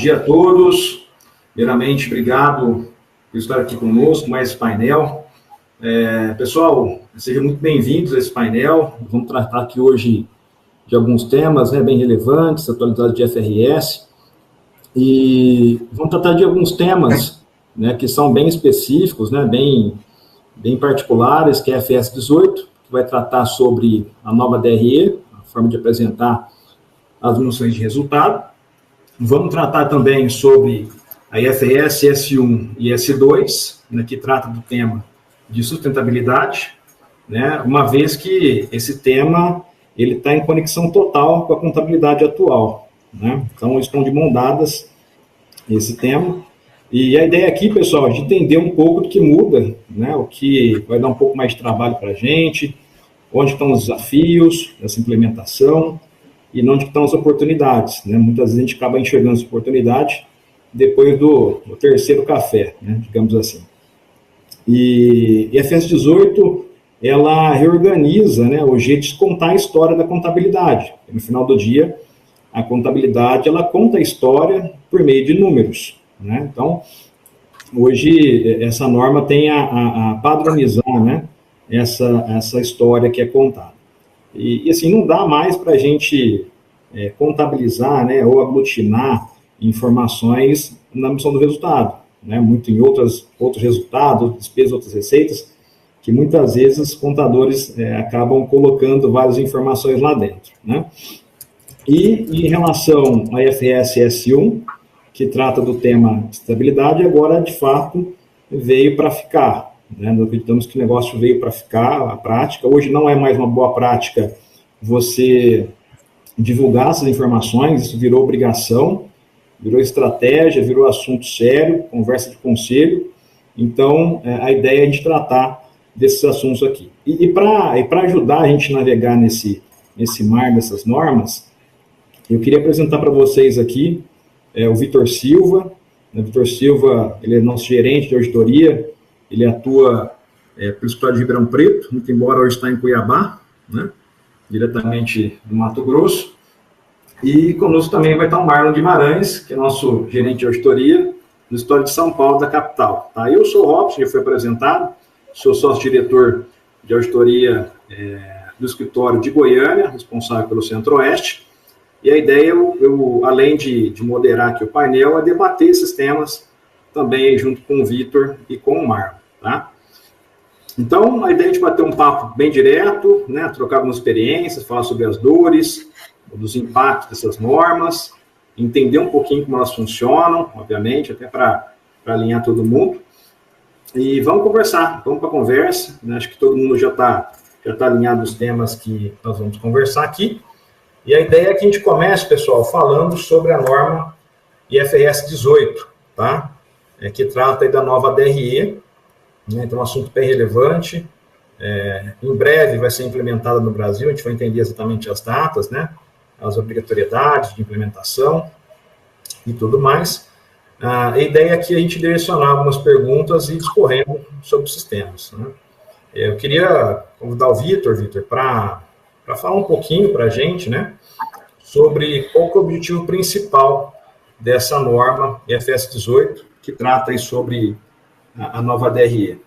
dia a todos. Primeiramente, obrigado por estar aqui conosco, mais esse painel. Pessoal, sejam muito bem-vindos a esse painel. Vamos tratar aqui hoje de alguns temas, né, bem relevantes, atualizados de FRS, e vamos tratar de alguns temas, né, que são bem específicos, né, bem particulares, que é a FS 18, que vai tratar sobre a nova DRE, a forma de apresentar as noções de resultado. Vamos tratar também sobre a IFRS S1 e S2, né, que trata do tema de sustentabilidade, né, uma vez que esse tema ele está em conexão total com a contabilidade atual, né? Então, estão de mão dadas esse tema. E a ideia aqui, pessoal, é de entender um pouco do que muda, né, o que vai dar um pouco mais de trabalho para a gente, onde estão os desafios dessa implementação e onde estão as oportunidades, né? Muitas vezes a gente acaba enxergando essa oportunidade depois do terceiro café, né, digamos assim. E a FS 18, ela reorganiza, né, o jeito de contar a história da contabilidade. No final do dia, a contabilidade, ela conta a história por meio de números, né? Então, hoje, essa norma tem a padronizar, né, essa história que é contada. E assim, não dá mais para a gente contabilizar, né, ou aglutinar informações na missão do resultado, né, muito em outros resultados, despesas, outras receitas, que muitas vezes os contadores acabam colocando várias informações lá dentro, né. E em relação à IFRS S1, que trata do tema estabilidade, agora, de fato, veio para ficar, né. Nós acreditamos que o negócio veio para ficar, a prática. Hoje não é mais uma boa prática você divulgar essas informações, isso virou obrigação, virou estratégia, virou assunto sério, conversa de conselho. Então, a ideia é a gente tratar desses assuntos aqui. E para ajudar a gente a navegar nesse mar dessas normas, eu queria apresentar para vocês aqui o Vitor Silva. O Vitor Silva, ele é nosso gerente de auditoria, ele atua pelo escritório de Ribeirão Preto, muito embora hoje está em Cuiabá, né, diretamente do Mato Grosso. E conosco também vai estar o Marlon Guimarães, que é nosso gerente de auditoria no escritório de São Paulo, da capital. Tá? Eu sou o Robson, já foi apresentado, sou sócio-diretor de auditoria do escritório de Goiânia, responsável pelo Centro-Oeste. E a ideia, eu além de moderar aqui o painel, é debater esses temas também junto com o Vitor e com o Marlon. Tá? Então, a ideia é a gente bater um papo bem direto, né, trocar algumas experiências, falar sobre as dores, dos impactos dessas normas, entender um pouquinho como elas funcionam, obviamente, até para alinhar todo mundo. E vamos conversar, vamos para a conversa, né? Acho que todo mundo já tá alinhado nos temas que nós vamos conversar aqui. E a ideia é que a gente comece, pessoal, falando sobre a norma IFRS 18, tá? Que trata aí da nova DRE, né? Então, um assunto bem relevante. Em breve vai ser implementada no Brasil, a gente vai entender exatamente as datas, né? As obrigatoriedades de implementação e tudo mais. A ideia aqui é a gente direcionar algumas perguntas e discorrendo sobre os sistemas, né? Eu queria convidar o Vitor, para falar um pouquinho para a gente, né, sobre qual que é o objetivo principal dessa norma IFRS 18, que trata aí sobre a nova DRE.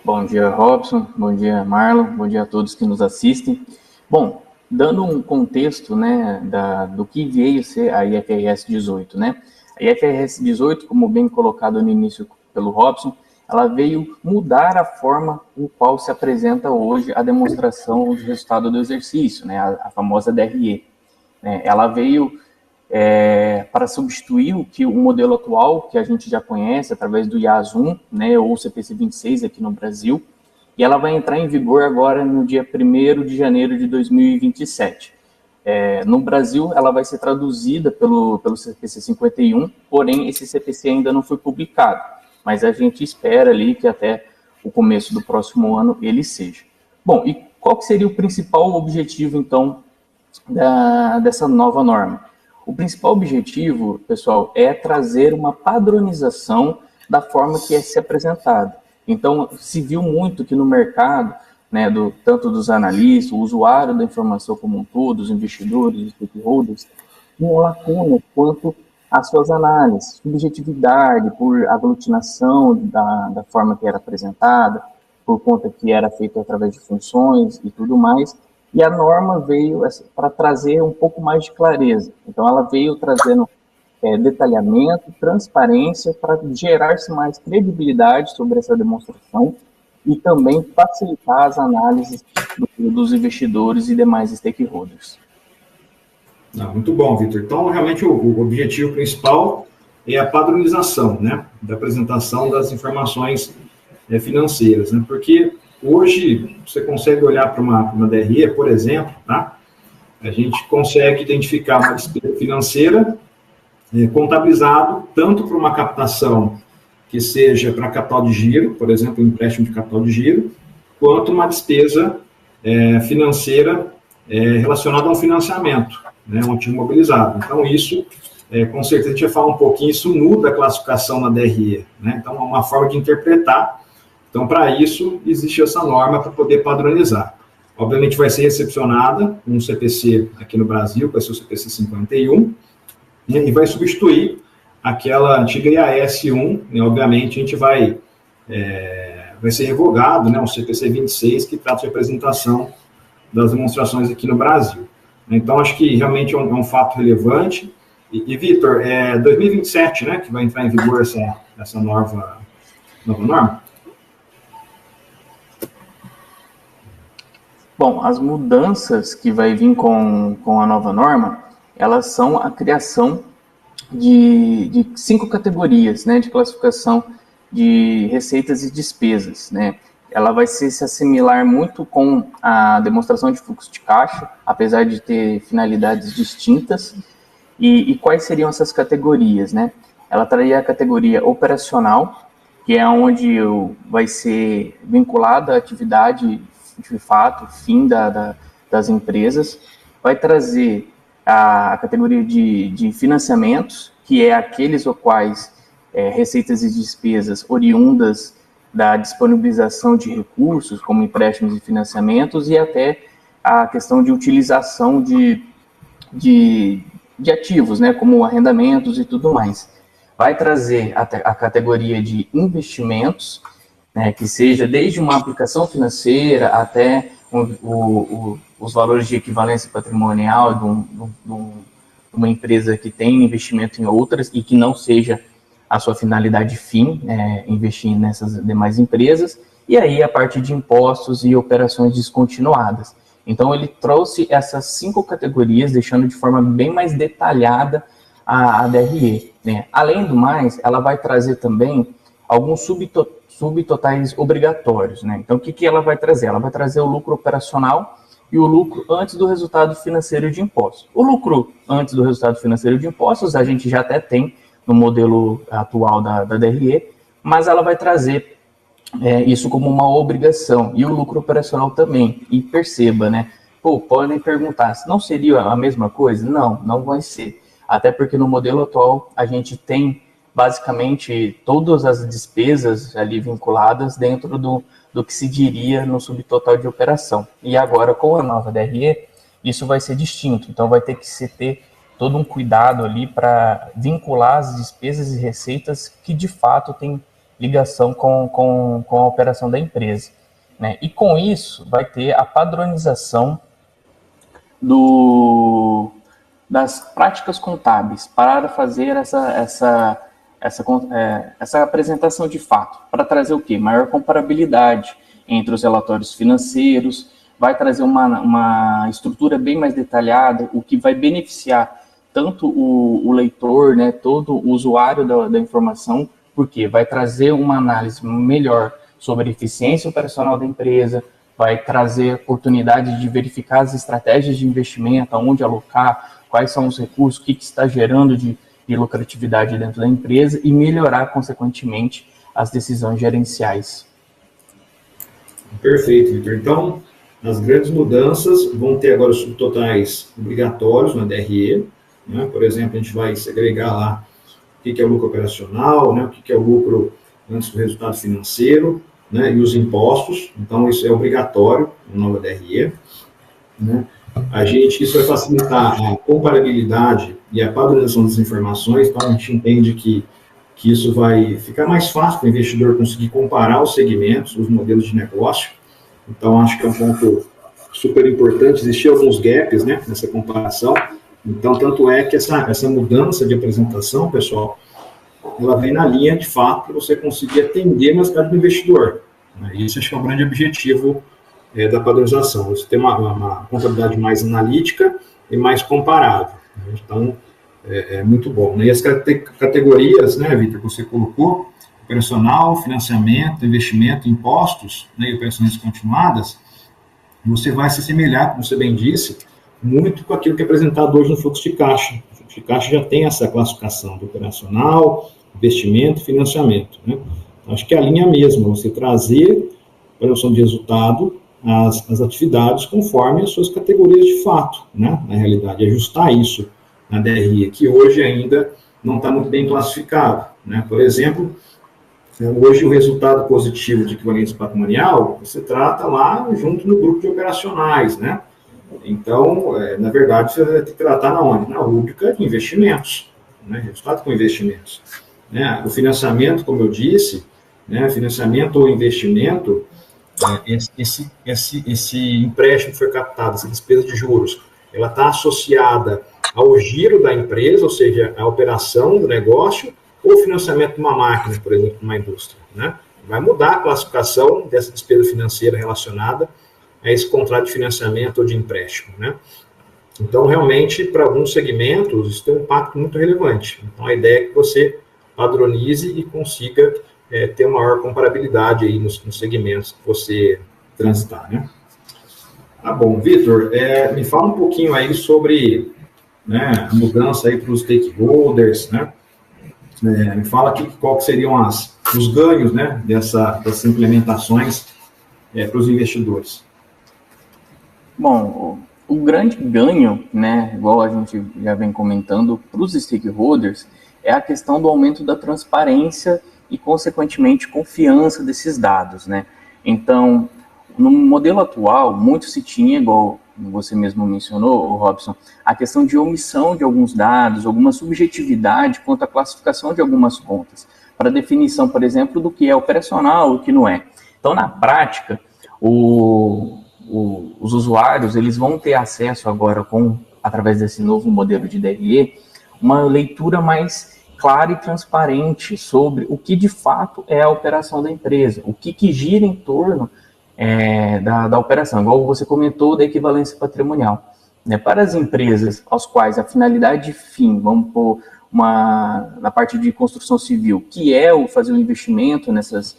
Bom dia, Robson. Bom dia, Marlon. Bom dia a todos que nos assistem. Bom, dando um contexto, né, do que veio ser a IFRS 18, né? A IFRS 18, como bem colocado no início pelo Robson, ela veio mudar a forma com qual se apresenta hoje a demonstração de resultado do exercício, né, a famosa DRE. Ela veio para substituir o modelo atual, que a gente já conhece através do IAS 1, né, ou CPC 26 aqui no Brasil, e ela vai entrar em vigor agora no dia 1º de janeiro de 2027. No Brasil, ela vai ser traduzida pelo CPC 51, porém, esse CPC ainda não foi publicado, mas a gente espera ali que até o começo do próximo ano ele seja. Bom, e qual que seria o principal objetivo, então, dessa nova norma? O principal objetivo, pessoal, é trazer uma padronização da forma que é se apresentada. Então, se viu muito que no mercado, né, tanto dos analistas, o usuário da informação como um todo, os investidores, os stakeholders, tinha lacuna quanto às suas análises, subjetividade por aglutinação da forma que era apresentada, por conta que era feito através de funções e tudo mais, e a norma veio para trazer um pouco mais de clareza. Então, ela veio trazendo detalhamento, transparência, para gerar-se mais credibilidade sobre essa demonstração e também facilitar as análises dos investidores e demais stakeholders. Muito bom, Vitor. Então, realmente, o objetivo principal é a padronização, né, da apresentação das informações financeiras, né, porque hoje você consegue olhar para uma DRE, por exemplo, tá? A gente consegue identificar uma despesa financeira contabilizado tanto para uma captação que seja para capital de giro, por exemplo, um empréstimo de capital de giro, quanto uma despesa financeira relacionada a um financiamento, né, um ativo imobilizado. Então, isso, com certeza, a gente vai falar um pouquinho, isso muda a classificação na DRE, né? Então, é uma forma de interpretar. Então, para isso, existe essa norma para poder padronizar. Obviamente, vai ser recepcionada um CPC aqui no Brasil, vai ser o CPC 51, e vai substituir aquela antiga IAS 1, né? Obviamente, a gente vai ser revogado, né, um CPC 26, que trata de apresentação das demonstrações aqui no Brasil. Então, acho que realmente é um fato relevante. E Vitor, 2027, né, que vai entrar em vigor essa nova norma? Bom, as mudanças que vai vir com a nova norma, elas são a criação de 5 categorias, né, de classificação de receitas e despesas, né. Ela vai se assimilar muito com a demonstração de fluxo de caixa, apesar de ter finalidades distintas. E quais seriam essas categorias, né? Ela traria a categoria operacional, que é onde vai ser vinculada a atividade, de fato, fim das empresas. Vai trazer a categoria de financiamentos, que é aqueles ou quais receitas e despesas oriundas da disponibilização de recursos, como empréstimos e financiamentos, e até a questão de utilização de ativos, né, como arrendamentos e tudo mais. Vai trazer a categoria de investimentos, né, que seja desde uma aplicação financeira até os valores de equivalência patrimonial de uma empresa que tem investimento em outras e que não seja a sua finalidade fim, investir nessas demais empresas, e aí a parte de impostos e operações descontinuadas. Então, ele trouxe essas 5 categorias, deixando de forma bem mais detalhada a DRE, né? Além do mais, ela vai trazer também alguns subtotais obrigatórios, né? Então, o que ela vai trazer? Ela vai trazer o lucro operacional e o lucro antes do resultado financeiro de impostos. O lucro antes do resultado financeiro de impostos, a gente já até tem no modelo atual da DRE, mas ela vai trazer isso como uma obrigação, e o lucro operacional também. E perceba, né? Podem perguntar, não seria a mesma coisa? Não, não vai ser. Até porque no modelo atual a gente tem basicamente todas as despesas ali vinculadas dentro do que se diria no subtotal de operação. E agora, com a nova DRE, isso vai ser distinto. Então vai ter que se ter todo um cuidado ali para vincular as despesas e receitas que de fato têm ligação com a operação da empresa, né? E com isso vai ter a padronização das práticas contábeis para fazer essa apresentação de fato, para trazer o quê? Maior comparabilidade entre os relatórios financeiros, vai trazer uma estrutura bem mais detalhada, o que vai beneficiar tanto o leitor, né, todo o usuário da informação, porque vai trazer uma análise melhor sobre a eficiência operacional da empresa, vai trazer oportunidade de verificar as estratégias de investimento, aonde alocar, quais são os recursos, o que está gerando de lucratividade dentro da empresa e melhorar, consequentemente, as decisões gerenciais. Perfeito, Vitor. Então, as grandes mudanças vão ter agora os subtotais obrigatórios na DRE, né? Por exemplo, a gente vai segregar lá o que é o lucro operacional, né? O que é o lucro antes do resultado financeiro, né? E os impostos. Então, isso é obrigatório na nova DRE, né? isso vai facilitar a comparabilidade e a padronização das informações, então a gente entende que isso vai ficar mais fácil para o investidor conseguir comparar os segmentos, os modelos de negócio. Então, acho que é um ponto super importante. Existiam alguns gaps, né, nessa comparação. Então, tanto é que essa mudança de apresentação, pessoal, ela vem na linha, de fato, para você conseguir atender o mercado do investidor. Esse acho que é o grande objetivo da padronização. Você tem uma contabilidade mais analítica e mais comparável. Então, é muito bom. E as categorias, né, Vitor, que você colocou, operacional, financiamento, investimento, impostos, né, e operações continuadas, você vai se assemelhar, como você bem disse, muito com aquilo que é apresentado hoje no fluxo de caixa. O fluxo de caixa já tem essa classificação do operacional, investimento e financiamento. Né? Então, acho que é a linha mesma, você trazer para a noção de resultado as atividades conforme as suas categorias de fato, né? Na realidade, ajustar isso na DRE, que hoje ainda não está muito bem classificado. Né? Por exemplo, hoje o resultado positivo de equivalência patrimonial, você trata lá junto no grupo de operacionais, né? Então, na verdade, você vai ter que tratar na onde? Na rúbrica de investimentos, né? Resultado com investimentos. Né? O financiamento, como eu disse, né? Financiamento ou investimento, esse empréstimo que foi captado, essa despesa de juros, ela está associada ao giro da empresa, ou seja, à operação do negócio, ou financiamento de uma máquina, por exemplo, de uma indústria. Né? Vai mudar a classificação dessa despesa financeira relacionada a esse contrato de financiamento ou de empréstimo. Né? Então, realmente, para alguns segmentos, isso tem um impacto muito relevante. Então, a ideia é que você padronize e consiga ter uma maior comparabilidade aí nos segmentos que você transitar. Né? Tá bom, Vitor, me fala um pouquinho aí sobre, né, a mudança aí para os stakeholders, né? Me fala aqui qual que seriam os ganhos, né, dessas implementações para os investidores. Bom, o grande ganho, né, igual a gente já vem comentando, para os stakeholders, é a questão do aumento da transparência e, consequentemente, confiança desses dados, né? Então, no modelo atual, muito se tinha, igual você mesmo mencionou, Robson, a questão de omissão de alguns dados, alguma subjetividade quanto à classificação de algumas contas, para definição, por exemplo, do que é operacional e o que não é. Então, na prática, os usuários, eles vão ter acesso agora, através desse novo modelo de DRE, uma leitura mais clara e transparente sobre o que de fato é a operação da empresa, o que gira em torno da operação, igual você comentou da equivalência patrimonial. Né? Para as empresas aos quais a finalidade de fim, vamos pôr na parte de construção civil, que é o fazer um investimento nessas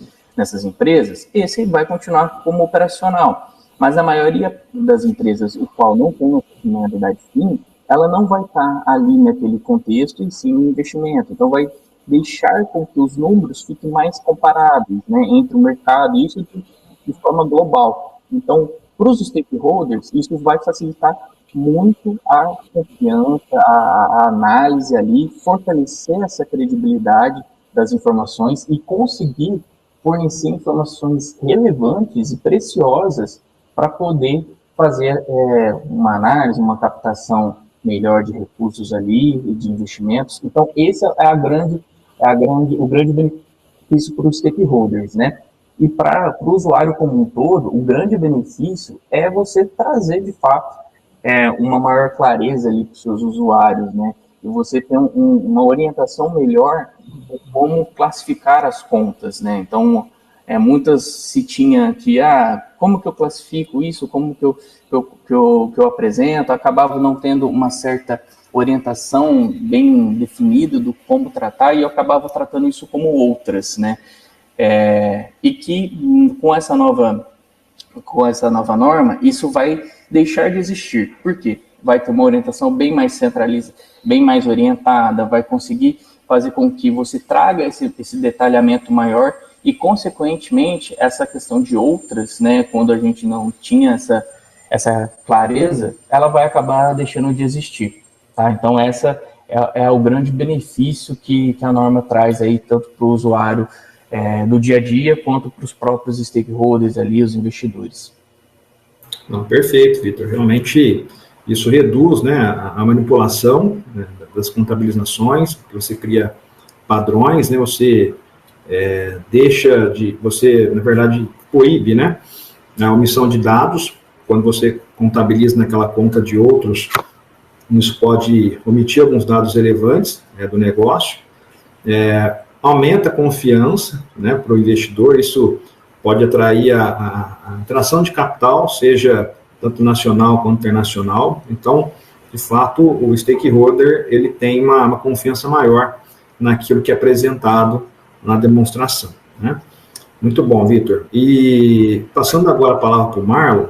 empresas, esse vai continuar como operacional. Mas a maioria das empresas, o qual não tem uma finalidade de fim, ela não vai estar ali naquele contexto e sim no investimento. Então, vai deixar com que os números fiquem mais comparáveis, né, entre o mercado, e isso de forma global. Então, para os stakeholders, isso vai facilitar muito a confiança, a análise ali, fortalecer essa credibilidade das informações e conseguir fornecer informações relevantes e preciosas para poder fazer uma análise, uma captação melhor de recursos ali, de investimentos. Então, esse é o grande benefício para os stakeholders, né? E para o usuário como um todo, o grande benefício é você trazer, de fato, uma maior clareza ali para os seus usuários, né? E você ter uma orientação melhor de como classificar as contas, né? Então, muitas se tinha que, como que eu classifico isso, como que eu apresento, acabava não tendo uma certa orientação bem definida do como tratar, e eu acabava tratando isso como outras, né? E que com essa nova norma, isso vai deixar de existir. Por quê? Vai ter uma orientação bem mais centralizada, bem mais orientada, vai conseguir fazer com que você traga esse detalhamento maior e, consequentemente, essa questão de outras, né, quando a gente não tinha essa clareza, ela vai acabar deixando de existir. Tá? Então, essa é o grande benefício que a norma traz aí, tanto para o usuário do dia a dia, quanto para os próprios stakeholders ali, os investidores. Não, perfeito, Vitor. Realmente Isso reduz, né, a manipulação, né, das contabilizações, você cria padrões, né, você você, na verdade, coíbe, né, a omissão de dados. Quando você contabiliza naquela conta de outros, isso pode omitir alguns dados relevantes, né, do negócio. Aumenta a confiança, né, para o investidor. Isso pode atrair a atração de capital, seja tanto nacional quanto internacional. Então, de fato, o stakeholder ele tem uma confiança maior naquilo que é apresentado na demonstração, né? Muito bom, Vitor. E passando agora a palavra para o Marlon.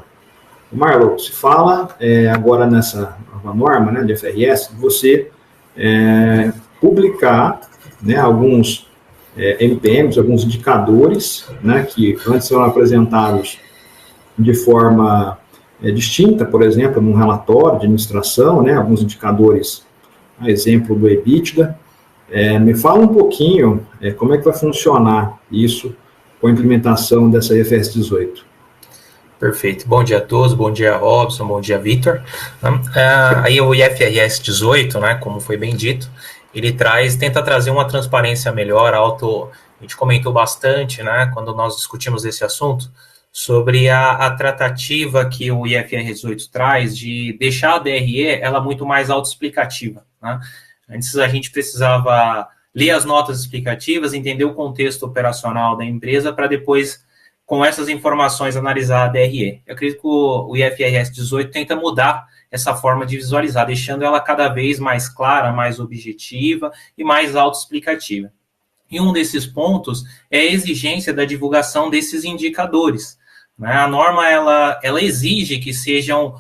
Marlon, se fala agora nessa nova norma, né, de FRS, você publicar, né, alguns MPMs, alguns indicadores, né, que antes eram apresentados de forma distinta, por exemplo, num relatório de administração, né, alguns indicadores, a exemplo do EBITDA. Me fala um pouquinho como é que vai funcionar isso com a implementação dessa IFRS 18. Perfeito. Bom dia a todos, bom dia, Robson, bom dia, Vitor. Aí o IFRS 18, né, como foi bem dito, ele tenta trazer uma transparência melhor, a gente comentou bastante, né, quando nós discutimos esse assunto, sobre a tratativa que o IFRS 18 traz de deixar a DRE ela muito mais autoexplicativa, né? Antes a gente precisava ler as notas explicativas, entender o contexto operacional da empresa para depois, com essas informações, analisar a DRE. Eu acredito que o IFRS 18 tenta mudar essa forma de visualizar, deixando ela cada vez mais clara, mais objetiva e mais autoexplicativa. E um desses pontos é a exigência da divulgação desses indicadores, né? A norma ela exige que sejam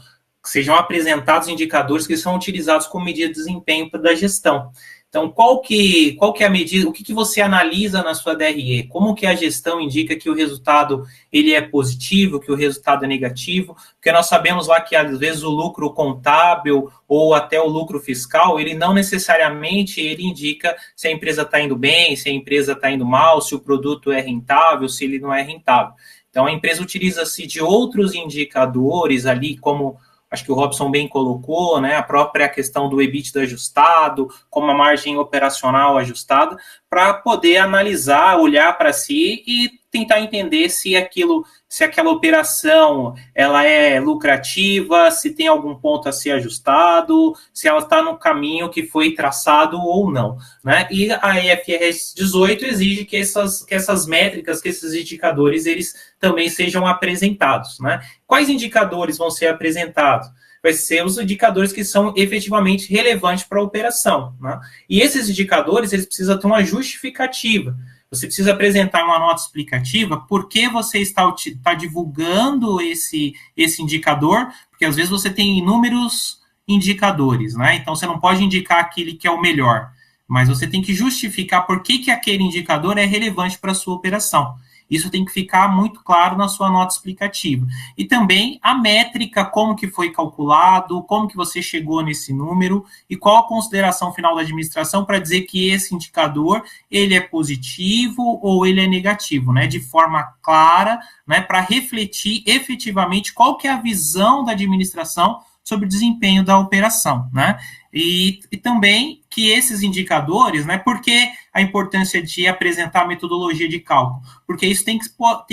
apresentados indicadores que são utilizados como medida de desempenho da gestão. Então, qual que é a medida, o que você analisa na sua DRE? Como que a gestão indica que o resultado ele é positivo, que o resultado é negativo? Porque nós sabemos lá que, às vezes, o lucro contábil ou até o lucro fiscal, ele não necessariamente ele indica se a empresa está indo bem, se a empresa está indo mal, se o produto é rentável, se ele não é rentável. Então, a empresa utiliza-se de outros indicadores ali, como acho que o Robson bem colocou, né, a própria questão do EBITDA ajustado, como a margem operacional ajustada, para poder analisar, olhar para si e tentar entender se aquela operação ela é lucrativa, se tem algum ponto a ser ajustado, se ela está no caminho que foi traçado ou não, né? E a IFRS 18 exige que essas métricas, que esses indicadores, eles também sejam apresentados, né? Quais indicadores vão ser apresentados? Vai ser os indicadores que são efetivamente relevantes para a operação, né? E esses indicadores, eles precisam ter uma justificativa. Você precisa apresentar uma nota explicativa por que você está divulgando esse indicador, porque às vezes você tem inúmeros indicadores, né? Então você não pode indicar aquele que é o melhor, mas você tem que justificar por que aquele indicador é relevante para a sua operação. Isso tem que ficar muito claro na sua nota explicativa. E também a métrica, como que foi calculado, como que você chegou nesse número e qual a consideração final da administração para dizer que esse indicador ele é positivo ou ele é negativo, né? De forma clara, né? Para refletir efetivamente qual que é a visão da administração sobre o desempenho da operação, né? E também que esses indicadores, né, por que a importância de apresentar a metodologia de cálculo? Porque isso tem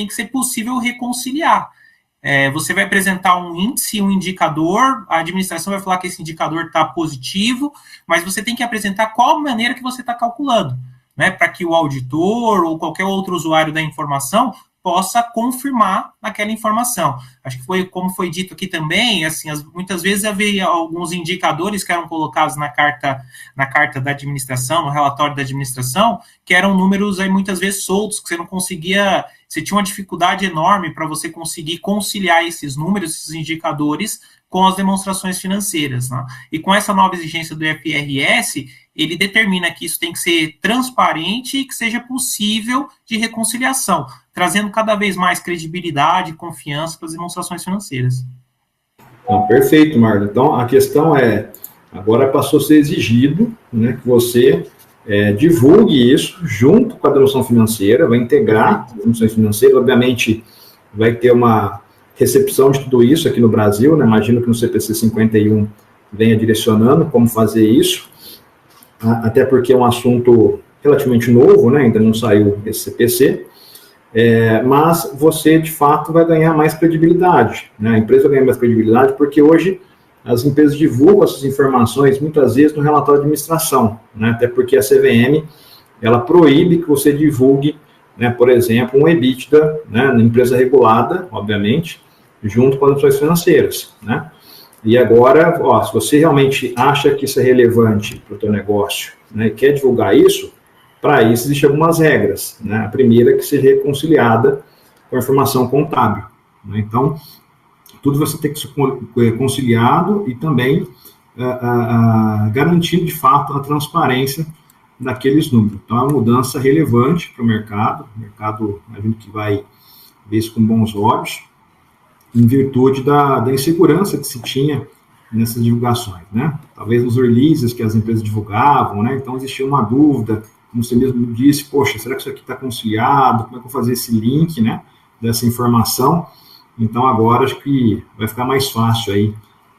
que ser possível reconciliar. Você vai apresentar um índice, um indicador, a administração vai falar que esse indicador está positivo, mas você tem que apresentar qual maneira que você está calculando, né, para que o auditor ou qualquer outro usuário da informação possa confirmar aquela informação. Acho que foi, como foi dito aqui também, assim, muitas vezes havia alguns indicadores que eram colocados na carta da administração, no relatório da administração, que eram números aí muitas vezes soltos, que você não conseguia, você tinha uma dificuldade enorme para você conseguir conciliar esses números, esses indicadores, com as demonstrações financeiras, né? E com essa nova exigência do IFRS, ele determina que isso tem que ser transparente e que seja possível de reconciliação, trazendo cada vez mais credibilidade e confiança para as demonstrações financeiras. Perfeito, Marlon. Então, a questão agora passou a ser exigido, né, que você divulgue isso junto com a demonstração financeira, vai integrar as demonstrações financeiras, obviamente vai ter uma recepção de tudo isso aqui no Brasil, né? Imagino que no CPC 51 venha direcionando como fazer isso, até porque é um assunto relativamente novo, né? Ainda não saiu esse CPC, mas você, de fato, vai ganhar mais credibilidade, né? A empresa ganha mais credibilidade porque hoje as empresas divulgam essas informações, muitas vezes, no relatório de administração, né? Até porque a CVM, ela proíbe que você divulgue, né, por exemplo, um EBITDA, né, na empresa regulada, obviamente, junto com as ações financeiras, né? E agora, se você realmente acha que isso é relevante para o teu negócio, né, e quer divulgar isso, para isso existem algumas regras, né? A primeira é que seja reconciliada com a informação contábil, né? Então, tudo vai ter que ser conciliado e também garantindo, de fato, a transparência daqueles números. Então, é uma mudança relevante para o mercado, a gente vai ver isso com bons olhos, em virtude da insegurança que se tinha nessas divulgações, né? Talvez nos releases que as empresas divulgavam, né? Então, existia uma dúvida, como você mesmo disse, poxa, será que isso aqui está conciliado? Como é que eu vou fazer esse link, né, dessa informação? Então, agora, acho que vai ficar mais fácil aí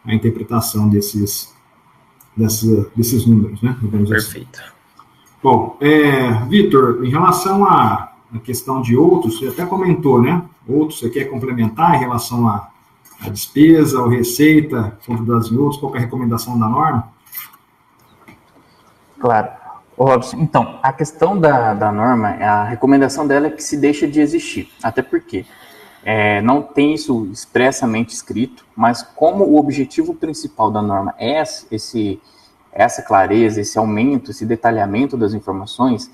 a interpretação desses números, né? Perfeito. Assim. Bom, Vitor, em relação à questão de outros, você até comentou, né? Outros, você quer complementar em relação à despesa, ou receita, fundo das outros, qual é a recomendação da norma? Claro. Robson, então, a questão da norma, a recomendação dela é que se deixa de existir, até porque não tem isso expressamente escrito, mas como o objetivo principal da norma é essa clareza, esse aumento, esse detalhamento das informações,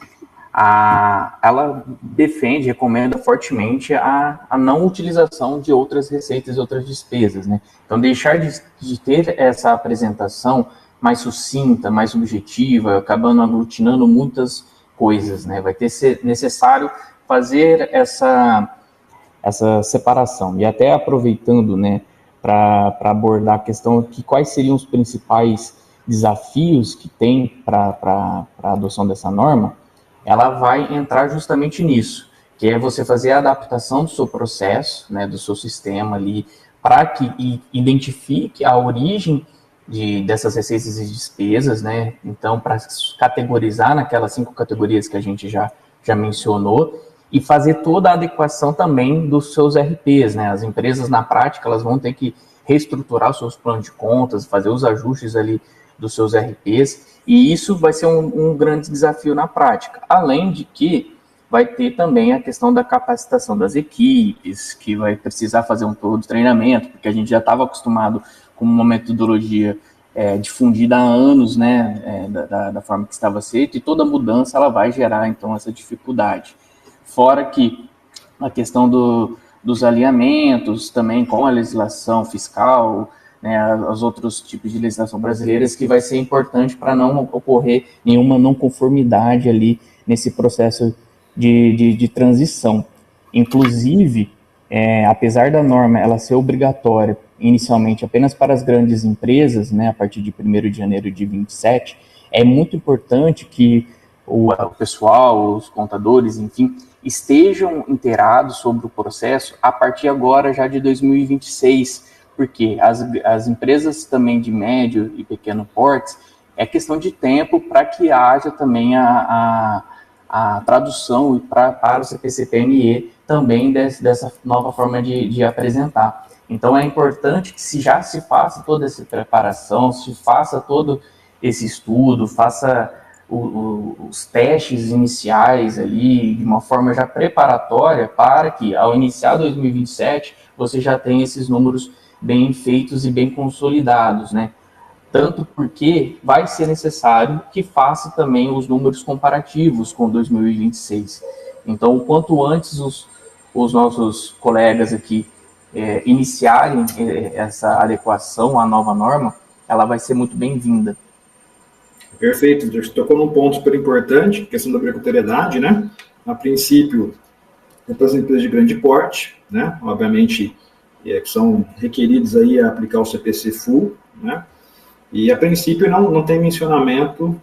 ela defende, recomenda fortemente a não utilização de outras receitas e outras despesas, né? Então, deixar de ter essa apresentação mais sucinta, mais objetiva, acabando aglutinando muitas coisas, né? Vai ser necessário fazer essa separação. E até aproveitando, né, para abordar a questão de quais seriam os principais desafios que tem para a adoção dessa norma, ela vai entrar justamente nisso, que é você fazer a adaptação do seu processo, né, do seu sistema ali, para que identifique a origem dessas receitas e despesas, né? Então, para categorizar naquelas 5 categorias que a gente já mencionou, e fazer toda a adequação também dos seus RPs, né? As empresas, na prática, elas vão ter que reestruturar os seus planos de contas, fazer os ajustes ali dos seus RPs, e isso vai ser um grande desafio na prática. Além de que vai ter também a questão da capacitação das equipes, que vai precisar fazer um todo de treinamento, porque a gente já estava acostumado com uma metodologia difundida há anos, né, da forma que estava feita, e toda mudança ela vai gerar, então, essa dificuldade. Fora que a questão dos alinhamentos também com a legislação fiscal, né, os outros tipos de legislação brasileiras, que vai ser importante para não ocorrer nenhuma não conformidade ali nesse processo de transição. Inclusive, apesar da norma ela ser obrigatória inicialmente apenas para as grandes empresas, né, a partir de 1º de janeiro de 27, é muito importante que o pessoal, os contadores, enfim, estejam inteirados sobre o processo a partir agora já de 2026, porque as empresas também de médio e pequeno porte, é questão de tempo para que haja também a tradução para o CPC-PME também dessa nova forma de apresentar. Então, é importante que se faça toda essa preparação, se faça todo esse estudo, faça os testes iniciais ali de uma forma já preparatória para que, ao iniciar 2027, você já tenha esses números bem feitos e bem consolidados, né? Tanto porque vai ser necessário que faça também os números comparativos com 2026. Então, o quanto antes os nossos colegas aqui iniciarem essa adequação à nova norma, ela vai ser muito bem-vinda. Perfeito, você tocou num ponto super importante, questão da obrigatoriedade, né? A princípio, para as empresas de grande porte, né? Obviamente, que são requeridos aí a aplicar o CPC full, né? E a princípio não tem mencionamento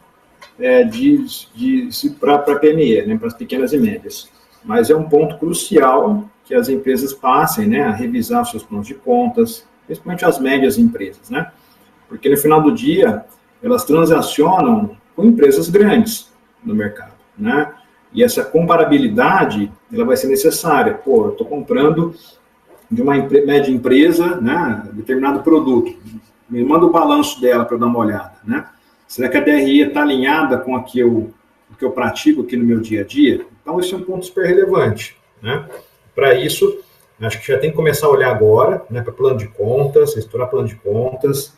para PME, né? Para as pequenas e médias. Mas é um ponto crucial que que as empresas passem, né, a revisar os seus planos de contas, principalmente as médias empresas, né? Porque no final do dia, elas transacionam com empresas grandes no mercado, né? E essa comparabilidade, ela vai ser necessária. Pô, eu estou comprando de uma média empresa, né, determinado produto. Me manda o balanço dela para eu dar uma olhada, né? Será que a DRE está alinhada com o que eu pratico aqui no meu dia a dia? Então, esse é um ponto super relevante, né? Para isso, acho que já tem que começar a olhar agora, né, para plano de contas, estourar plano de contas,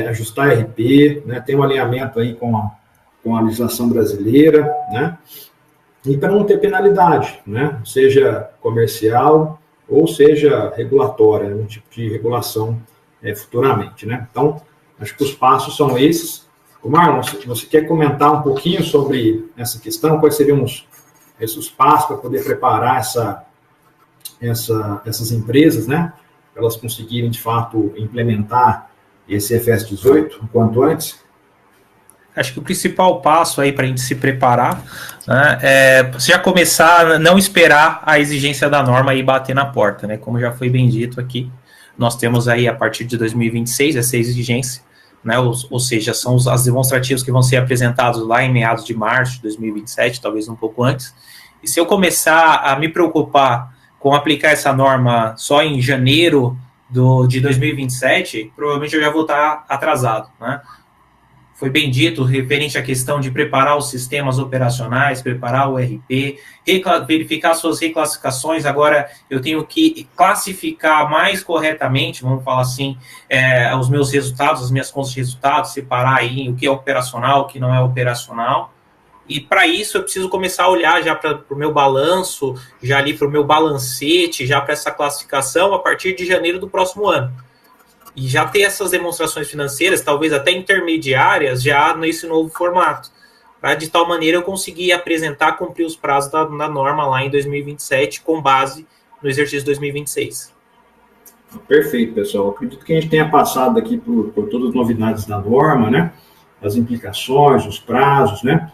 ajustar RP, né, tem um alinhamento aí com a legislação brasileira, né? E para não ter penalidade, né? Seja comercial ou seja regulatória, né? Um tipo de regulação futuramente, né? Então, acho que os passos são esses. Marlon, você quer comentar um pouquinho sobre essa questão? Quais seriam esses passos para poder preparar essas empresas, né? Para elas conseguirem, de fato, implementar esse IFRS 18 o quanto antes? Acho que o principal passo aí para a gente se preparar, né, é já começar a não esperar a exigência da norma e bater na porta, né? Como já foi bem dito aqui, nós temos aí a partir de 2026 essa exigência, né? Ou seja, são as demonstrativos que vão ser apresentados lá em meados de março de 2027, talvez um pouco antes. E se eu começar a me preocupar com aplicar essa norma só em janeiro de 2027, provavelmente eu já vou estar atrasado, né? Foi bem dito, referente à questão de preparar os sistemas operacionais, preparar o RP, verificar suas reclassificações. Agora, eu tenho que classificar mais corretamente, vamos falar assim, os meus resultados, as minhas contas de resultados, separar aí o que é operacional, o que não é operacional. E para isso eu preciso começar a olhar já para o meu balanço, já ali para o meu balancete, já para essa classificação a partir de janeiro do próximo ano. E já ter essas demonstrações financeiras, talvez até intermediárias, já nesse novo formato, para de tal maneira eu conseguir apresentar, cumprir os prazos da norma lá em 2027, com base no exercício 2026. Perfeito, pessoal. Acredito que a gente tenha passado aqui por todas as novidades da norma, né? As implicações, os prazos, né?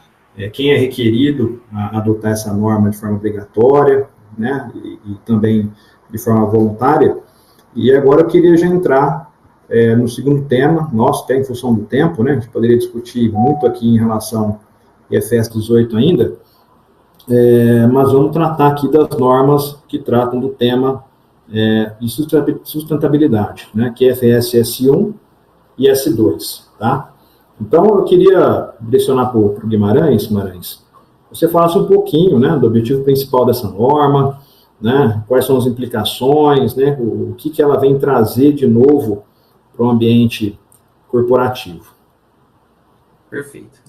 Quem é requerido a adotar essa norma de forma obrigatória, né? E também de forma voluntária. E agora eu queria já entrar no segundo tema, nosso, até em função do tempo, né? A gente poderia discutir muito aqui em relação ao IFRS 18 ainda, mas vamos tratar aqui das normas que tratam do tema de sustentabilidade, né? Que é IFRS S1 e S2, tá? Então, eu queria direcionar para o Guimarães, você falasse um pouquinho, né, do objetivo principal dessa norma, né, quais são as implicações, né, o que ela vem trazer de novo para o ambiente corporativo. Perfeito.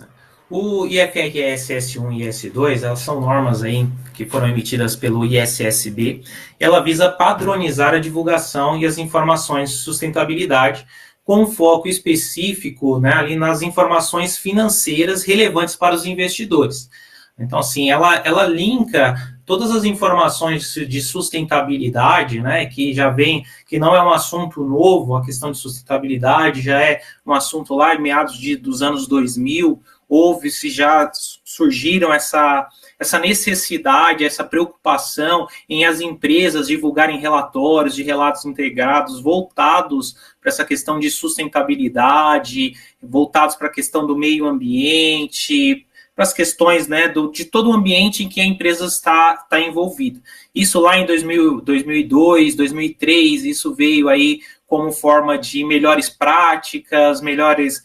O IFRS S1 e S2, elas são normas aí que foram emitidas pelo ISSB, e ela visa padronizar a divulgação e as informações de sustentabilidade, com um foco específico, né, ali nas informações financeiras relevantes para os investidores. Então, assim, ela linka todas as informações de sustentabilidade, né, que já vem, que não é um assunto novo, a questão de sustentabilidade já é um assunto lá em meados dos anos 2000, já surgiram essa necessidade, essa preocupação em as empresas divulgarem relatórios de relatos integrados voltados para essa questão de sustentabilidade, voltados para a questão do meio ambiente, para as questões, né, de todo o ambiente em que a empresa está envolvida. Isso lá em 2002, 2003, isso veio aí como forma de melhores práticas, melhores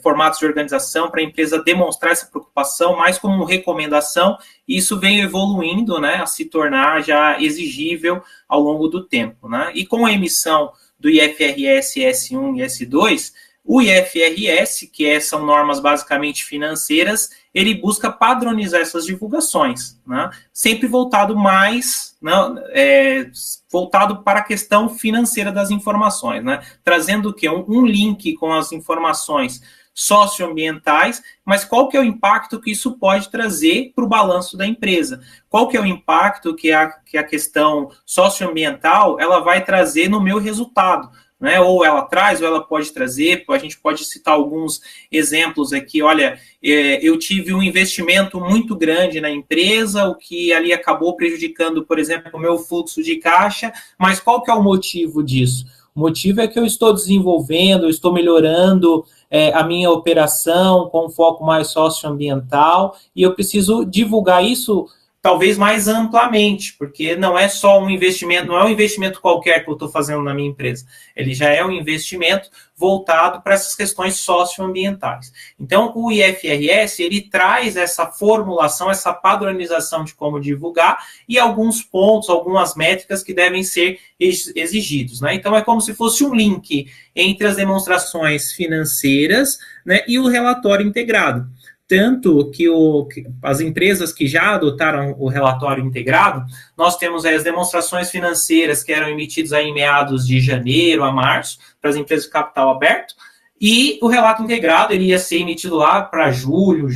formatos de organização para a empresa demonstrar essa preocupação, mais como recomendação, e isso veio evoluindo, né, a se tornar já exigível ao longo do tempo, né? E com a emissão do IFRS S1 e S2, o IFRS, que são normas basicamente financeiras, ele busca padronizar essas divulgações, né? Sempre voltado mais, né, voltado para a questão financeira das informações, né? Trazendo o quê? Um link com as informações socioambientais, mas qual que é o impacto que isso pode trazer para o balanço da empresa? Qual que é o impacto que a questão socioambiental ela vai trazer no meu resultado? né? Ou ela traz, ou ela pode trazer. A gente pode citar alguns exemplos aqui. Olha, eu tive um investimento muito grande na empresa, o que ali acabou prejudicando, por exemplo, o meu fluxo de caixa, mas qual que é o motivo disso? O motivo é que eu estou desenvolvendo, eu estou melhorando a minha operação com um foco mais socioambiental, e eu preciso divulgar isso talvez mais amplamente, porque não é só um investimento, não é um investimento qualquer que eu estou fazendo na minha empresa, ele já é um investimento voltado para essas questões socioambientais. Então, o IFRS, ele traz essa formulação, essa padronização de como divulgar e alguns pontos, algumas métricas que devem ser exigidos, né? Então, é como se fosse um link entre as demonstrações financeiras, né, e o relatório integrado. Tanto que as empresas que já adotaram o relatório integrado, nós temos aí as demonstrações financeiras que eram emitidas aí em meados de janeiro a março, para as empresas de capital aberto, e o relato integrado ele ia ser emitido lá para julho,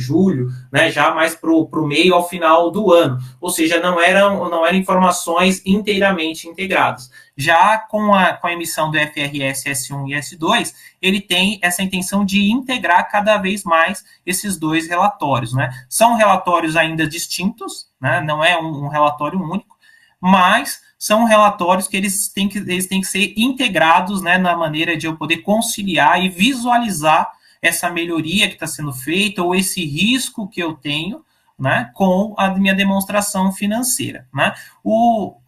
né, já mais para o meio ao final do ano. Ou seja, não eram informações inteiramente integradas. Já com a emissão do FRS S1 e S2, ele tem essa intenção de integrar cada vez mais esses dois relatórios, né? São relatórios ainda distintos, né? Não é um relatório único, mas são relatórios que eles têm que ser integrados, né, na maneira de eu poder conciliar e visualizar essa melhoria que está sendo feita ou esse risco que eu tenho, né, com a minha demonstração financeira, né?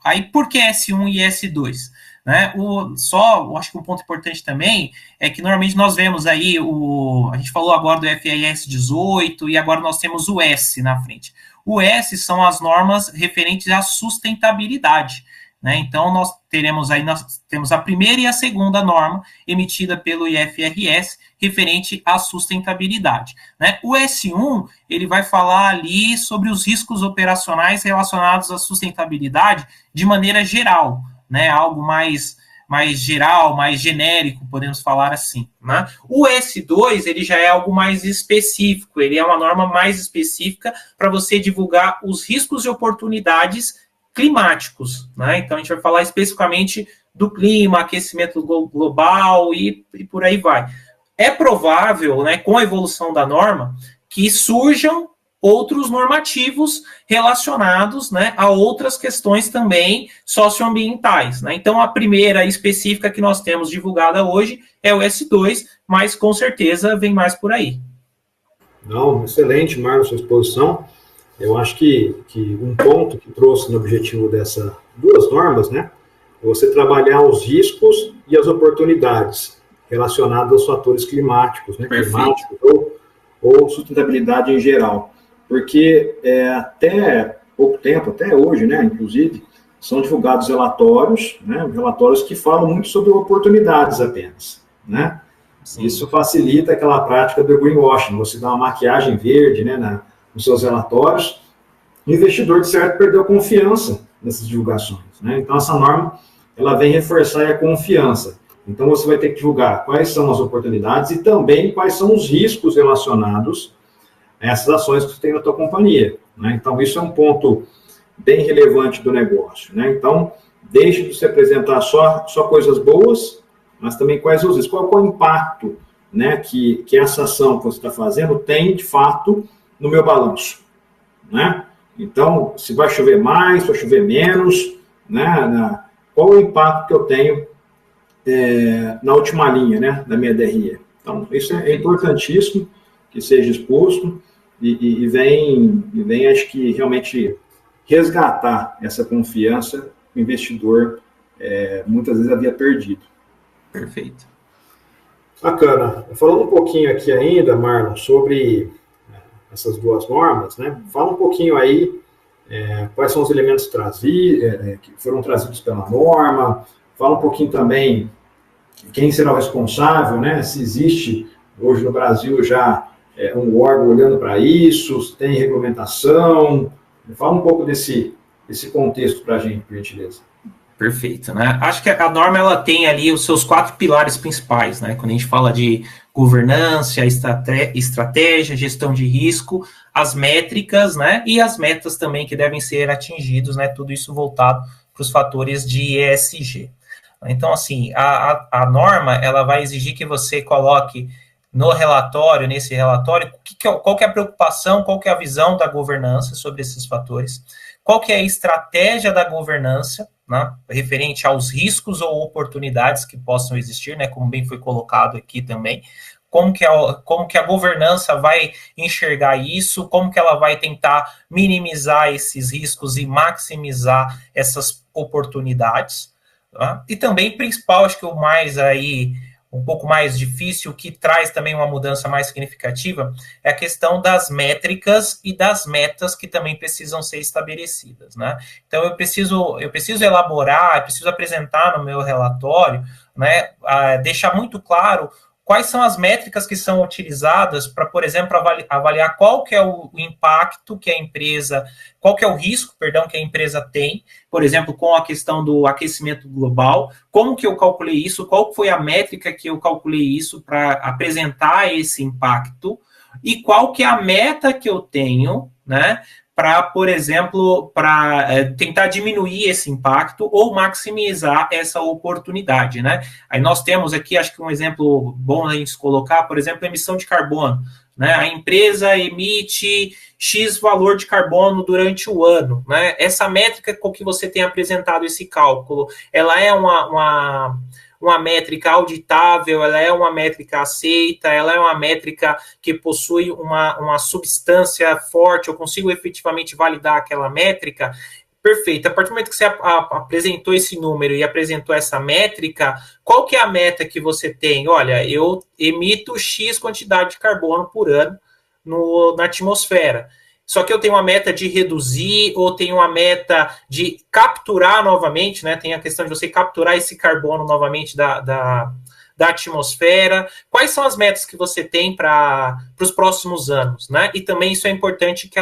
Aí por que S1 e S2? Né? Eu acho que um ponto importante também é que normalmente nós vemos aí a gente falou agora do FRS 18 e agora nós temos o S na frente. O S são as normas referentes à sustentabilidade, né? Então nós temos a primeira e a segunda norma emitida pelo IFRS referente à sustentabilidade, né? O S1 ele vai falar ali sobre os riscos operacionais relacionados à sustentabilidade de maneira geral, né? Algo mais geral, mais genérico, podemos falar assim, né? O S2 ele já é algo mais específico, ele é uma norma mais específica para você divulgar os riscos e oportunidades climáticos, né? Então a gente vai falar especificamente do clima, aquecimento global e por aí vai. É provável, né, com a evolução da norma, que surjam outros normativos relacionados, né, a outras questões também socioambientais, né? Então a primeira específica que nós temos divulgada hoje é o S2, mas com certeza vem mais por aí. Não, excelente, Marlon, sua exposição. Eu acho que um ponto que trouxe no objetivo dessas duas normas, né, é você trabalhar os riscos e as oportunidades relacionadas aos fatores climáticos, né, climáticos ou sustentabilidade em geral. Porque até pouco tempo, até hoje, né, inclusive, são divulgados relatórios, né, relatórios que falam muito sobre oportunidades apenas, né? Isso facilita aquela prática do greenwashing, você dá uma maquiagem verde, né, nos seus relatórios, o investidor, de certo, perdeu confiança nessas divulgações, né? Então, essa norma, ela vem reforçar a confiança. Então, você vai ter que divulgar quais são as oportunidades e também quais são os riscos relacionados a essas ações que você tem na tua companhia, né? Então, isso é um ponto bem relevante do negócio, né? Então, deixe de se apresentar só coisas boas, mas também quais os riscos, qual é o impacto, né, que essa ação que você está fazendo tem, de fato, no meu balanço, né? Então, se vai chover mais, se vai chover menos, né? Qual o impacto que eu tenho na última linha, né, da minha DRE? Então, isso é importantíssimo que seja exposto e vem, acho que, realmente resgatar essa confiança que o investidor muitas vezes havia perdido. Perfeito. Bacana. Falando um pouquinho aqui ainda, Marlon, sobre essas duas normas, né? Fala um pouquinho aí quais são os elementos que foram trazidos pela norma. Fala um pouquinho também quem será o responsável, né? Se existe hoje no Brasil já um órgão olhando para isso, se tem regulamentação. Fala um pouco desse contexto para a gente, por gentileza. Perfeito, né? Acho que a norma ela tem ali os seus 4 pilares principais, né? Quando a gente fala de governança, estratégia, gestão de risco, as métricas, né? E as metas também que devem ser atingidos, né? Tudo isso voltado para os fatores de ESG. Então, assim, a norma, ela vai exigir que você coloque no relatório, nesse relatório, qual que é a preocupação, qual que é a visão da governança sobre esses fatores, qual que é a estratégia da governança, né, referente aos riscos ou oportunidades que possam existir, né, como bem foi colocado aqui também, como que a governança vai enxergar isso, como que ela vai tentar minimizar esses riscos e maximizar essas oportunidades. Tá? E também, principal, acho que o mais aí, um pouco mais difícil, que traz também uma mudança mais significativa, é a questão das métricas e das metas que também precisam ser estabelecidas, né? Então, eu preciso elaborar, eu preciso apresentar no meu relatório, né, deixar muito claro quais são as métricas que são utilizadas para, por exemplo, avaliar qual que é o impacto que a empresa, qual que é o risco, perdão, que a empresa tem, por exemplo, com a questão do aquecimento global, como que eu calculei isso, qual foi a métrica que eu calculei isso para apresentar esse impacto, e qual que é a meta que eu tenho, né, para, por exemplo, para tentar diminuir esse impacto ou maximizar essa oportunidade, né? Aí nós temos aqui, acho que um exemplo bom a gente colocar, por exemplo, a emissão de carbono, né? A empresa emite X valor de carbono durante o ano, né? Essa métrica com que você tem apresentado esse cálculo, ela é uma métrica auditável, ela é uma métrica aceita, ela é uma métrica que possui uma substância forte, eu consigo efetivamente validar aquela métrica. Perfeito. A partir do momento que você apresentou esse número e apresentou essa métrica, qual que é a meta que você tem? Olha, eu emito X quantidade de carbono por ano na atmosfera. Só que eu tenho uma meta de reduzir ou tenho uma meta de capturar novamente, né? Tem a questão de você capturar esse carbono novamente da atmosfera. Quais são as metas que você tem para os próximos anos, né? E também isso é importante que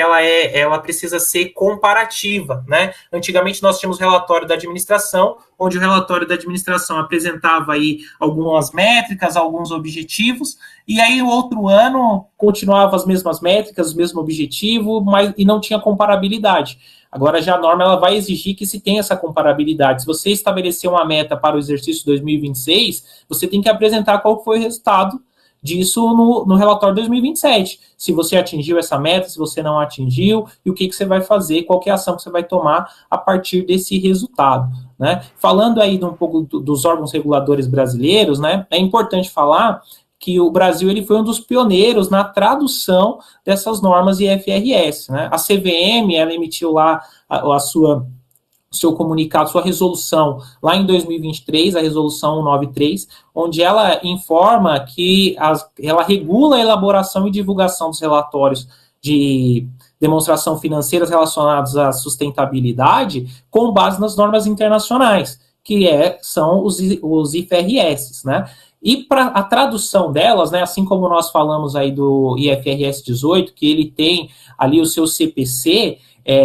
ela precisa ser comparativa, né? Antigamente nós tínhamos relatório da administração, onde o relatório da administração apresentava aí algumas métricas, alguns objetivos, e aí o outro ano continuava as mesmas métricas, o mesmo objetivo, e não tinha comparabilidade. Agora já a norma ela vai exigir que se tenha essa comparabilidade. Se você estabelecer uma meta para o exercício 2026, você tem que apresentar qual foi o resultado disso no relatório 2027. Se você atingiu essa meta, se você não atingiu, e o que você vai fazer, qual que é a ação que você vai tomar a partir desse resultado, né? Falando aí um pouco dos órgãos reguladores brasileiros, né, é importante falar que o Brasil ele foi um dos pioneiros na tradução dessas normas IFRS, né? A CVM, ela emitiu lá seu comunicado, sua resolução, lá em 2023, a resolução 193, onde ela informa que ela regula a elaboração e divulgação dos relatórios de demonstração financeiras relacionados à sustentabilidade com base nas normas internacionais, que são os IFRS, né? E para a tradução delas, né, assim como nós falamos aí do IFRS 18, que ele tem ali o seu CPC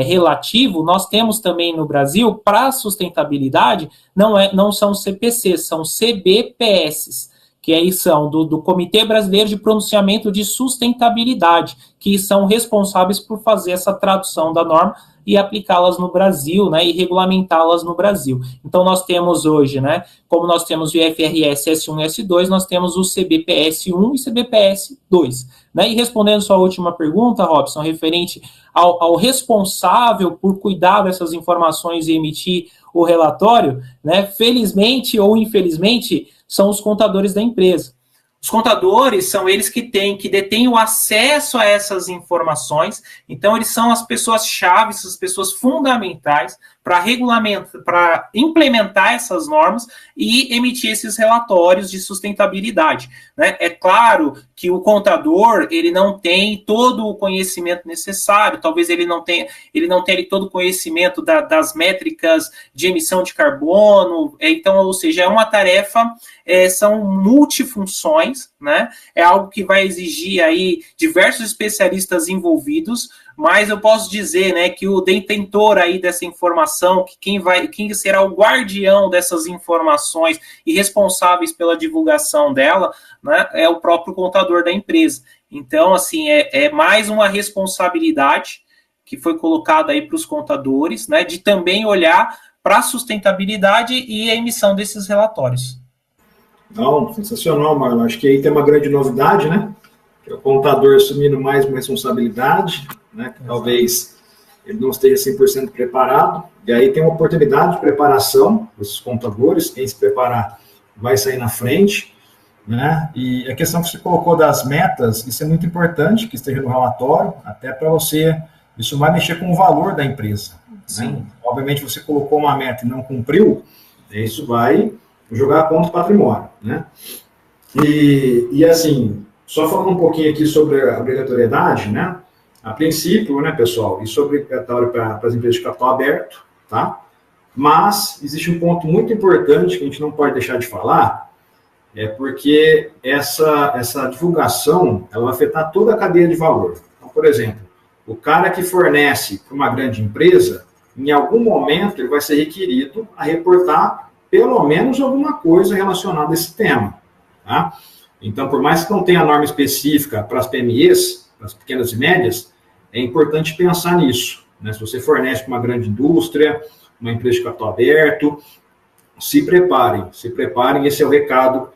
relativo, nós temos também no Brasil, para a sustentabilidade, não são CPCs, são CBPS, que aí são do Comitê Brasileiro de Pronunciamento de Sustentabilidade, que são responsáveis por fazer essa tradução da norma e aplicá-las no Brasil, né, e regulamentá-las no Brasil. Então, nós temos hoje, né, como nós temos o IFRS S1 e S2, nós temos o CBPS 1 e CBPS 2. Né? E respondendo sua última pergunta, Robson, referente ao responsável por cuidar dessas informações e emitir o relatório, né, felizmente ou infelizmente, são os contadores da empresa. Os contadores são eles que detêm o acesso a essas informações, então eles são as pessoas-chave, as pessoas fundamentais para implementar essas normas e emitir esses relatórios de sustentabilidade. Né? É claro que o contador ele não tem todo o conhecimento necessário, talvez ele não tenha todo o conhecimento das métricas de emissão de carbono, então, ou seja, é uma tarefa, são multifunções, né? É algo que vai exigir aí diversos especialistas envolvidos, mas eu posso dizer, né, que o detentor aí dessa informação, que quem será o guardião dessas informações e responsáveis pela divulgação dela, né, é o próprio contador da empresa. Então, assim, é mais uma responsabilidade que foi colocada aí para os contadores, né, de também olhar para a sustentabilidade e a emissão desses relatórios. Não, sensacional, Marlon. Acho que aí tem uma grande novidade, né? Que é o contador assumindo mais uma responsabilidade, né? Que talvez ele não esteja 100% preparado, e aí tem uma oportunidade de preparação desses contadores, quem se preparar vai sair na frente, né? E a questão que você colocou das metas, isso é muito importante que esteja no relatório, até para você, isso vai mexer com o valor da empresa. Sim. Né? Obviamente, você colocou uma meta e não cumpriu, isso vai jogar contra o patrimônio, né? E assim, só falando um pouquinho aqui sobre a obrigatoriedade, né? A princípio, né, pessoal, isso é obrigatório para as empresas de capital aberto, tá? Mas existe um ponto muito importante que a gente não pode deixar de falar, porque essa divulgação, ela vai afetar toda a cadeia de valor. Então, por exemplo, o cara que fornece para uma grande empresa, em algum momento ele vai ser requerido a reportar pelo menos alguma coisa relacionada a esse tema, tá? Então, por mais que não tenha norma específica para as PMEs, para as pequenas e médias, é importante pensar nisso, né? Se você fornece para uma grande indústria, uma empresa de capital aberto, se preparem, esse é o recado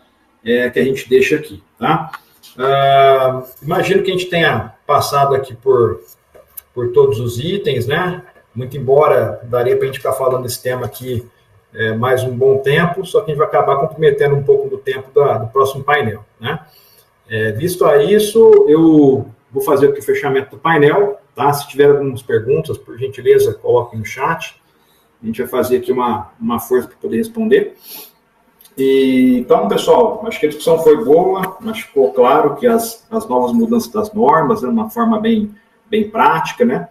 que a gente deixa aqui, tá? Imagino que a gente tenha passado aqui por todos os itens, né? Muito embora daria para a gente ficar falando desse tema aqui mais um bom tempo, só que a gente vai acabar comprometendo um pouco do tempo do próximo painel, né? Visto a isso, eu vou fazer aqui o fechamento do painel, tá? Se tiver algumas perguntas, por gentileza, coloquem no chat. A gente vai fazer aqui uma força para poder responder. Então, pessoal, acho que a discussão foi boa, mas ficou claro que as novas mudanças das normas, de uma forma bem prática, né?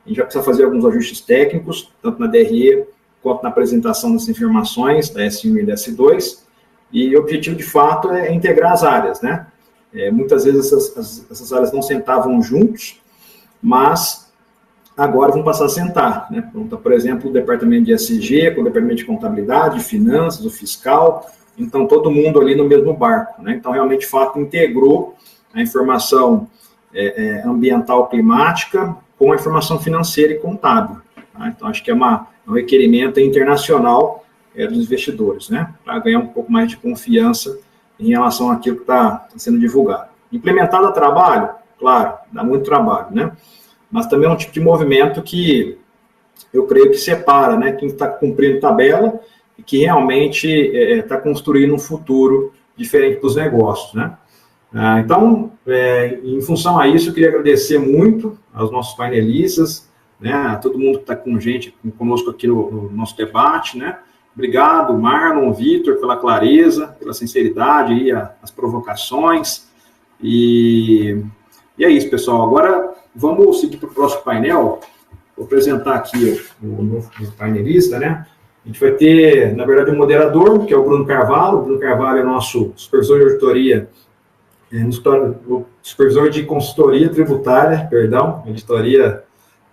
A gente vai precisar fazer alguns ajustes técnicos, tanto na DRE quanto na apresentação das informações da S1 e da S2, e o objetivo, de fato, é integrar as áreas, né? Muitas vezes essas áreas não sentavam juntos, mas agora vão passar a sentar, né? Então, por exemplo, o departamento de ESG, com o departamento de contabilidade, finanças, o fiscal, então todo mundo ali no mesmo barco, né? Então, realmente, de fato, integrou a informação ambiental climática com a informação financeira e contábil, tá? Então, acho que é um requerimento internacional dos investidores, né? Para ganhar um pouco mais de confiança em relação àquilo que está sendo divulgado. Implementado a trabalho, claro, dá muito trabalho, né? Mas também é um tipo de movimento que eu creio que separa, né, quem está cumprindo tabela e que realmente está construindo um futuro diferente dos negócios, né? Então, em função a isso, eu queria agradecer muito aos nossos painelistas, né, a todo mundo que está conosco aqui no nosso debate, né? Obrigado, Marlon, Vitor, pela clareza, pela sinceridade e as provocações. E é isso, pessoal. Agora, vamos seguir para o próximo painel. Vou apresentar aqui o novo painelista, né? A gente vai ter, na verdade, um moderador, que é o Bruno Carvalho. O Bruno Carvalho é nosso supervisor de auditoria, o supervisor de consultoria tributária, perdão, editoria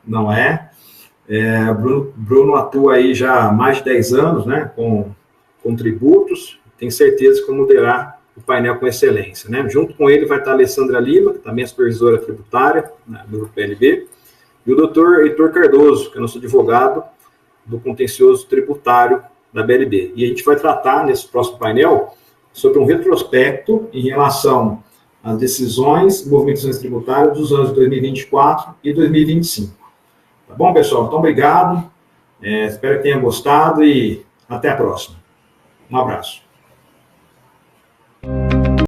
não é. Bruno atua aí já há mais de 10 anos, né, com tributos, tenho certeza que vai moderar o painel com excelência, né? Junto com ele vai estar a Alessandra Lima, que também é supervisora tributária, né, do Grupo PLB, e o doutor Heitor Cardoso, que é nosso advogado do contencioso tributário da BLB. E a gente vai tratar, nesse próximo painel, sobre um retrospecto em relação às decisões e movimentações tributárias dos anos 2024 e 2025. Tá bom, pessoal? Então, obrigado. Espero que tenham gostado e até a próxima. Um abraço.